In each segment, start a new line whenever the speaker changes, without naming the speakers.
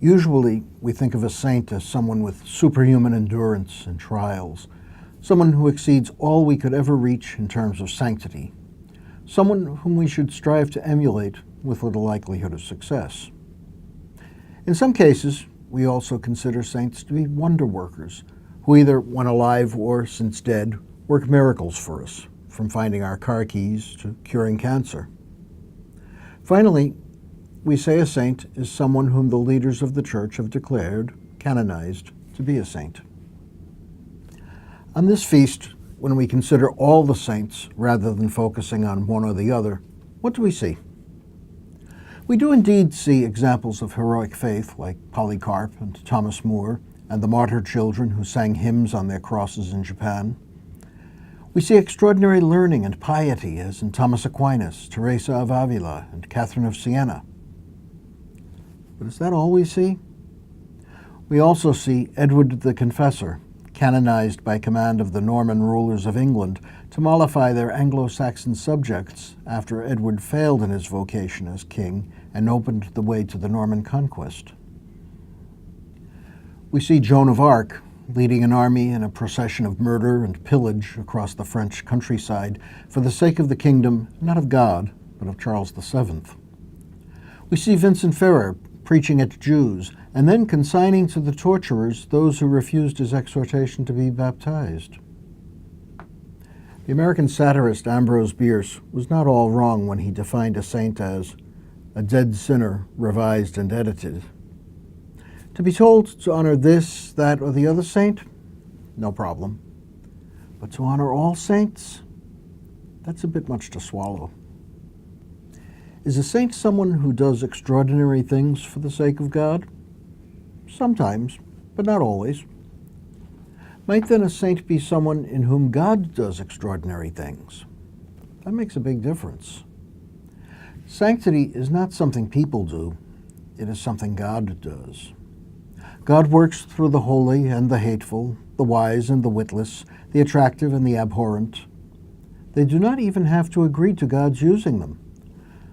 Usually, we think of a saint as someone with superhuman endurance in trials, someone who exceeds all we could ever reach in terms of sanctity, someone whom we should strive to emulate with little likelihood of success. In some cases, we also consider saints to be wonder workers, who either, when alive or since dead, work miracles for us, from finding our car keys to curing cancer. Finally, we say a saint is someone whom the leaders of the Church have declared, canonized, to be a saint. On this feast, when we consider all the saints rather than focusing on one or the other, what do we see? We do indeed see examples of heroic faith like Polycarp and Thomas More and the martyr children who sang hymns on their crosses in Japan. We see extraordinary learning and piety as in Thomas Aquinas, Teresa of Avila, and Catherine of Siena. But is that all we see? We also see Edward the Confessor, canonized by command of the Norman rulers of England to mollify their Anglo-Saxon subjects after Edward failed in his vocation as king and opened the way to the Norman conquest. We see Joan of Arc leading an army in a procession of murder and pillage across the French countryside for the sake of the kingdom, not of God, but of Charles VII. We see Vincent Ferrer preaching at Jews, and then consigning to the torturers those who refused his exhortation to be baptized. The American satirist Ambrose Bierce was not all wrong when he defined a saint as a dead sinner revised and edited. To be told to honor this, that, or the other saint? No problem. But to honor all saints? That's a bit much to swallow. Is a saint someone who does extraordinary things for the sake of God? Sometimes, but not always. Might then a saint be someone in whom God does extraordinary things? That makes a big difference. Sanctity is not something people do. It is something God does. God works through the holy and the hateful, the wise and the witless, the attractive and the abhorrent. They do not even have to agree to God's using them.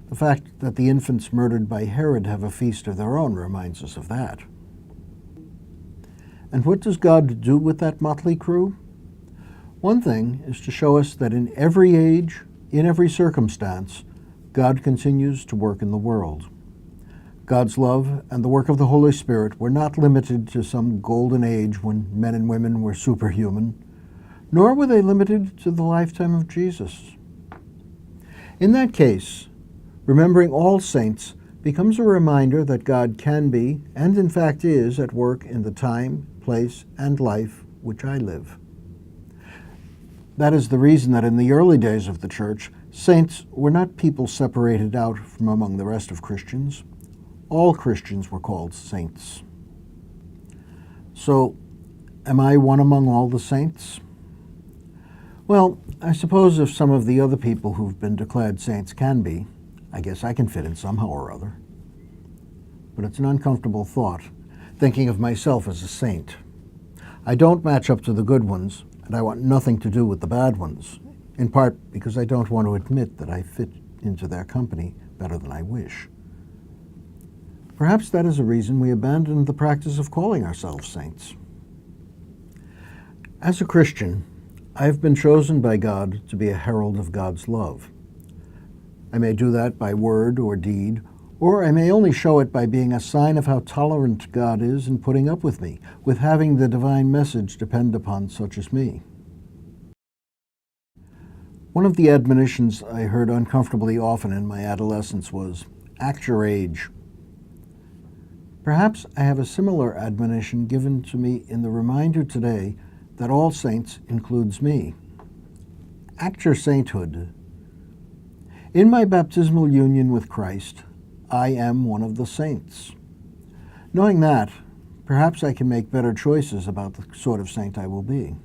The fact that the infants murdered by Herod have a feast of their own reminds us of that. And what does God do with that motley crew? One thing is to show us that in every age, in every circumstance, God continues to work in the world. God's love and the work of the Holy Spirit were not limited to some golden age when men and women were superhuman, nor were they limited to the lifetime of Jesus. In that case, remembering all saints becomes a reminder that God can be, and in fact is, at work in the time, place, and life which I live. That is the reason that in the early days of the Church, saints were not people separated out from among the rest of Christians. All Christians were called saints. So, am I one among all the saints? Well, I suppose if some of the other people who've been declared saints can be, I guess I can fit in somehow or other. But it's an uncomfortable thought, thinking of myself as a saint. I don't match up to the good ones, and I want nothing to do with the bad ones, in part because I don't want to admit that I fit into their company better than I wish. Perhaps that is a reason we abandoned the practice of calling ourselves saints. As a Christian, I have been chosen by God to be a herald of God's love. I may do that by word or deed, or I may only show it by being a sign of how tolerant God is in putting up with me, with having the divine message depend upon such as me. One of the admonitions I heard uncomfortably often in my adolescence was, "Act your age." Perhaps I have a similar admonition given to me in the reminder today that all saints includes me. Act your sainthood. In my baptismal union with Christ, I am one of the saints. Knowing that, perhaps I can make better choices about the sort of saint I will be.